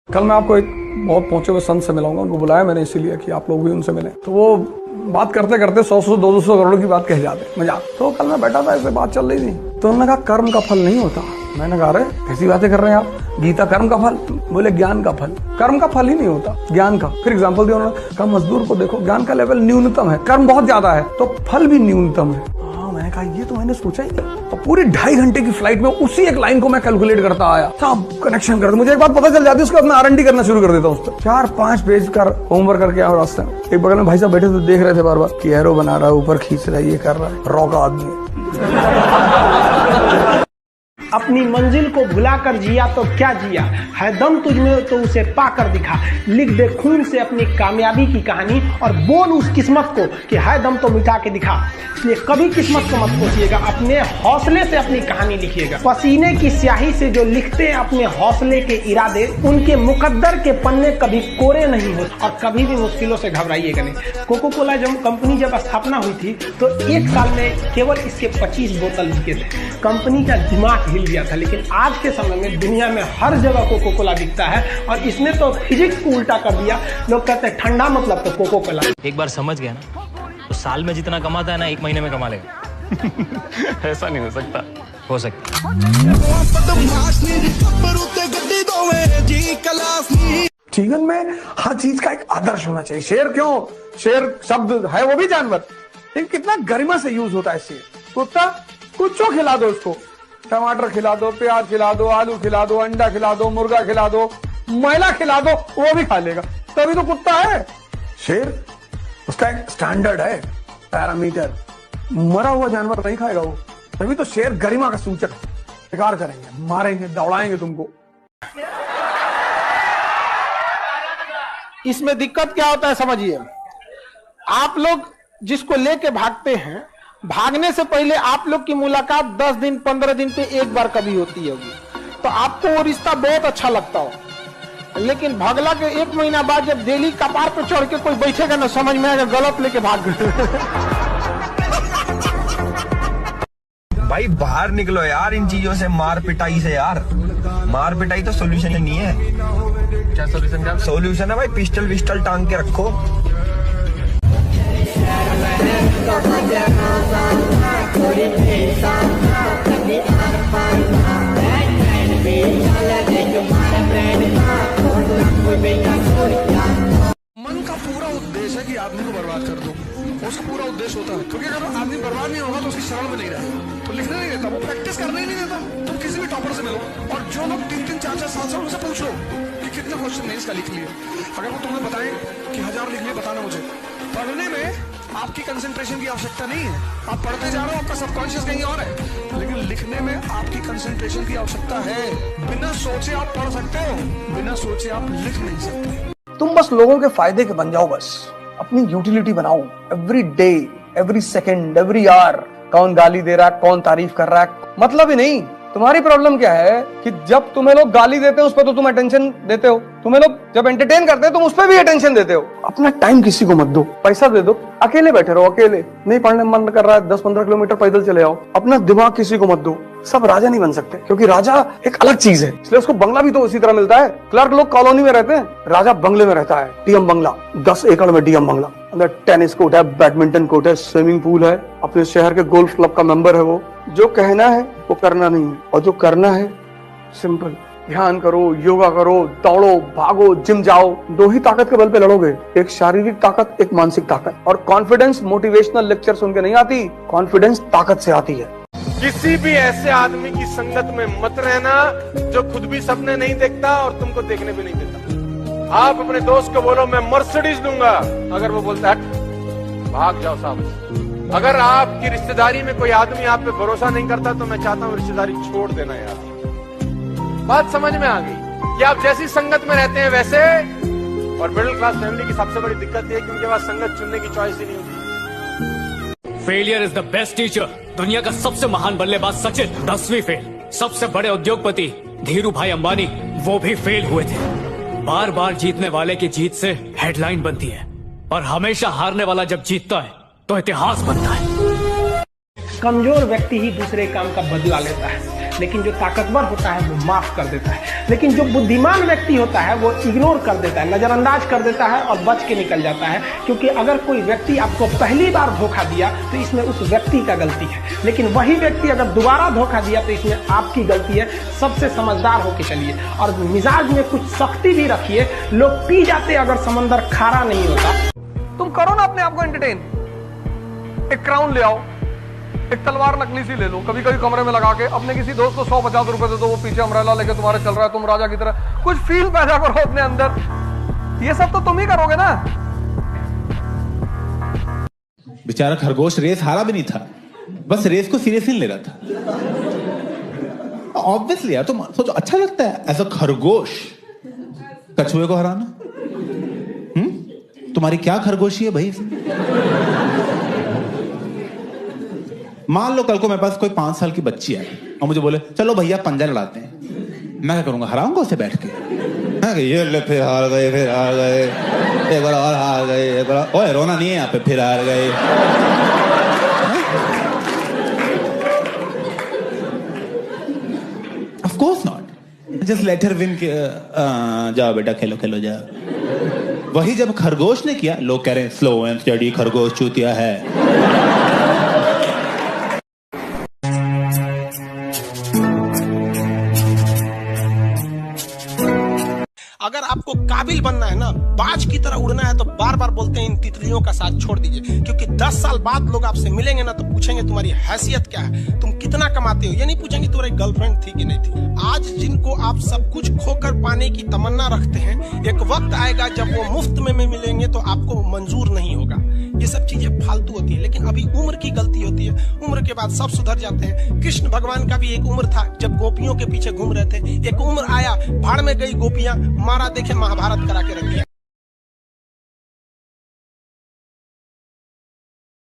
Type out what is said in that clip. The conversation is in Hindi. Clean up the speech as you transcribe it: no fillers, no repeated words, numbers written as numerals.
कल मैं आपको एक बहुत पहुंचे हुए संत से मिलाऊंगा, उनको बुलाया मैंने इसीलिए कि आप लोग भी उनसे मिले। तो वो बात करते करते 100-200 करोड़ की बात कह जाते मजाक। तो कल मैं बैठा था, ऐसे बात चल रही थी, तो उन्होंने कहा कर्म का फल नहीं होता। मैंने कहा अरे कैसी बातें कर रहे हैं आप, गीता कर्म का फल? बोले ज्ञान का फल। कर्म का फल ही नहीं होता, ज्ञान का। फिर एग्जाम्पल दिया उन्होंने, कहा मजदूर को देखो, ज्ञान का लेवल न्यूनतम है, कर्म बहुत ज्यादा है, तो फल भी न्यूनतम है। मैंने कहा ये तो मैंने सोचा ही नहीं। तो पूरी 2.5 घंटे की फ्लाइट में उसी एक लाइन को मैं कैलकुलेट करता आया, सब कनेक्शन करता। मुझे एक बात पता चल जाती है, उसके बाद मैं R&D करना शुरू कर देता हूँ उस पर। 4-5 पेज का होमवर्क करके आया रास्ते में। एक बगल में भाई साहब बैठे थे, देख रहे थे बार बार कि एरो बना रहा है, ऊपर खींच रहा है, ये कर रहा है, रॉका आदमी है। अपनी मंजिल को भुलाकर जिया तो क्या जिया, है दम तुझमें तो उसे पाकर दिखा। लिख दे खून से अपनी कामयाबी की कहानी और बोल उस किस्मत को कि है दम तो मिटा के दिखा। इसलिए कभी किस्मत को मत कोसिएगा, अपने हौसले से अपनी कहानी लिखिएगा। पसीने की स्याही से जो लिखते हैं अपने हौसले के इरादे, उनके मुकद्दर के पन्ने कभी कोरे नहीं होते। और कभी भी मुश्किलों से घबराइएगा नहीं। कोको कोला जब कंपनी जब स्थापना हुई थी तो 1 साल में केवल इसके 25 बोतल बिके थे। कंपनी का दिमाग हिल गया था। लेकिन आज के समय में दुनिया में हर जगह कोको कोला बिकता है और इसने तो फिजिक्स को उल्टा कर दिया। लोग कहते हैं ठंडा मतलब तो कोको कोला। एक बार समझ गया ना, तो साल में जितना कमाता है ना, 1 महीने में कमा लेगा। ऐसा नहीं हो सकता। हो सकता। जीवन में हर चीज का एक आदर्श होना चाहिए। शेर क्यों, शेर शब्द है वो भी जानवर, लेकिन कितना गरिमा से यूज होता है शेर। कुत्ता, कुछ खिला दो उसको, टमाटर खिला दो, प्याज खिला दो, आलू खिला दो, अंडा खिला दो, मुर्गा खिला दो, मैला खिला दो, वो भी खा लेगा, तभी तो कुत्ता है। शेर, उसका एक स्टैंडर्ड है, पैरामीटर। मरा हुआ जानवर नहीं खाएगा वो, तभी तो शेर गरिमा का सूचक है। शिकार करेंगे, मारेंगे, दौड़ाएंगे तुमको। इसमें दिक्कत क्या होता है समझिए, आप लोग जिसको लेके भागते हैं, भागने से पहले आप लोग की मुलाकात 10 दिन 15 दिन पे एक बार कभी होती होगी, तो आपको वो रिश्ता बहुत अच्छा लगता हो। लेकिन भगला के 1 महीना बाद जब दिल्ली कपार पे चढ़ के कोई बैठेगा ना, समझ में आएगा गलत लेके भाग गए। भाई बाहर निकलो यार इन चीजों से, मार पिटाई से यार। मार पिटाई तो सोल्यूशन नहीं है। क्या सोल्यूशन? क्या सोल्यूशन है भाई, पिस्टल विस्टल टांग के रखो। मन का पूरा उद्देश्य है कि आदमी को बर्बाद कर दो, उसका पूरा उद्देश्य होता है। क्योंकि अगर आदमी बर्बाद नहीं होगा तो उसकी शरण में नहीं रहेगा, तो लिखने नहीं देता, वो प्रैक्टिस करने ही नहीं देता। तुम किसी भी टॉपर से मिलो और जो लोग 3-3, 4-4 साल से उनसे पूछ लो कि कितने क्वेश्चन नहीं इसका लिख लिए। अगर वो तुम्हें बताएं कि 1000 लिख लिए, बताना मुझे। पढ़ने में आपकी कंसंट्रेशन की आवश्यकता नहीं है, आप पढ़ते जा रहे हो, आपका सबकॉन्शियस कहीं और है। लेकिन लिखने में आपकी कंसंट्रेशन की आवश्यकता है। बिना सोचे आप पढ़ सकते हो, बिना सोचे आप लिख नहीं सकते। तुम बस लोगों के फायदे के बन जाओ, बस अपनी यूटिलिटी बनाओ। Every day, every second, every hour, कौन गाली दे रहा है, कौन तारीफ कर रहा है, मतलब ही नहीं। तुम्हारी प्रॉब्लम क्या है कि जब तुम्हें लोग गाली देते हैं उस पर तो तुम अटेंशन देते हो, तुम्हें लोग जब एंटरटेन करते हैं तुम उस पर भी अटेंशन देते हो। अपना टाइम किसी को मत दो, पैसा दे दो, अकेले बैठे रहो, अकेले नहीं पढ़ने मन कर रहा है 10-15 किलोमीटर पैदल चले आओ। अपना दिमाग किसी को मत दो। सब राजा नहीं बन सकते, क्योंकि राजा एक अलग चीज है, इसलिए उसको बंगला भी तो उसी तरह मिलता है। क्लर्क लोग कॉलोनी में रहते हैं, राजा बंगले में रहता है, डीएम बंगला, 10 एकड़ में डीएम बंगला, अंदर टेनिस कोर्ट है, बैडमिंटन कोर्ट है, स्विमिंग पूल है, अपने शहर के गोल्फ क्लब का मेंबर है वो। जो कहना है वो करना नहीं है, और जो करना है सिंपल, ध्यान करो, योगा करो, दौड़ो, भागो, जिम जाओ। 2 ही ताकत के बल पे लड़ोगे, एक शारीरिक ताकत, एक मानसिक ताकत। और कॉन्फिडेंस मोटिवेशनल लेक्चर सुन के नहीं आती, कॉन्फिडेंस ताकत से आती है। किसी भी ऐसे आदमी की संगत में मत रहना जो खुद भी सपने नहीं देखता और तुमको देखने भी नहीं देता। आप अपने दोस्त को बोलो मैं मर्सिडीज दूंगा, अगर वो बोलता है भाग जाओ साहब। अगर आपकी रिश्तेदारी में कोई आदमी आप पे भरोसा नहीं करता तो मैं चाहता हूँ रिश्तेदारी छोड़ देना यार। बात समझ में आ गई कि आप जैसी संगत में रहते हैं वैसे। और मिडिल क्लास फैमिली की सबसे बड़ी दिक्कत है कि उनके पास संगत चुनने की चॉइस ही नहीं होती। Failure is the best teacher. दुनिया का सबसे महान बल्लेबाज सचिन 10वीं फेल। सबसे बड़े उद्योगपति धीरू भाई अंबानी, वो भी फेल हुए थे। बार बार जीतने वाले की जीत से हेडलाइन बनती है, और हमेशा हारने वाला जब जीतता है तो इतिहास बनता है। कमजोर व्यक्ति ही दूसरे काम का बदला लेता है। लेकिन जो ताकतवर होता है वो माफ कर देता है। लेकिन जो बुद्धिमान व्यक्ति होता है वो इग्नोर कर देता है, नजरअंदाज कर देता है और बच के निकल जाता है। क्योंकि अगर कोई व्यक्ति आपको पहली बार धोखा दिया तो इसमें उस व्यक्ति का गलती है, लेकिन वही व्यक्ति अगर दोबारा धोखा दिया तो इसमें आपकी गलती है। सबसे समझदार होके चलिए और मिजाज में कुछ सख्ती भी रखिए। लोग पी जाते अगर समंदर खारा नहीं होता। तुम करो ना अपने आप को एंटरटेन। एक क्राउन ले आओ, एक तलवार नकली सी ले लो, कभी कभी कमरे में लगा के अपने किसी दोस्त को 150 रुपए दे दो, वो पीछे अम्ब्रेला लेके तुम्हारे चल रहा है, तुम राजा की तरह। कुछ फील पैदा करो अपने अंदर। ये सब तो तुम ही करोगे ना। बेचारा खरगोश रेस हारा भी नहीं था, बस रेस को सीरियसली ले रहा था। ऑब्वियसली यार, तुम सोचो अच्छा लगता है ऐसा खरगोश कछुए को हराना? तुम्हारी क्या खरगोशी है भाई? मान लो कल को मेरे पास कोई 5 साल की बच्ची है और मुझे बोले चलो भैया पंजा लड़ाते हैं, मैं क्या करूंगा? हराऊंगा उसे बैठ के। ये ले, फिर हार गए, फिर हार गए, एक बार और हार गए, एक बार। ओए रोना नहीं है यहाँ पे, फिर हार गए। Of course not, just let her win. जाओ बेटा खेलो खेलो जाओ। वही जब खरगोश ने किया, लोग कह रहे हैं स्लो एंड स्टडी खरगोश चूतिया है। अगर आपको काबिल बनना है ना, बाज की तरह उड़ना है, तो बार बार बोलते हैं इन तितलियों का साथ छोड़ दीजिए। क्योंकि 10 साल बाद लोग आपसे मिलेंगे ना तो पूछेंगे तुम्हारी हैसियत क्या है, तुम कितना कमाते हो। ये नहीं पूछेंगे तुम्हारी गर्लफ्रेंड थी कि नहीं थी। आज जिनको आप सब कुछ खोकर पाने की तमन्ना रखते हैं, एक वक्त आएगा जब वो मुफ्त में मिलेंगे तो आपको मंजूर नहीं होगा। ये सब चीजें फालतू होती है, लेकिन अभी उम्र की गलती होती है। उम्र के बाद सब सुधर जाते हैं। कृष्ण भगवान का भी एक उम्र था जब गोपियों के पीछे घूम रहे थे। एक उम्र आया, भाड़ में गई गोपियां, मारा देखे महाभारत करा के रख दिया।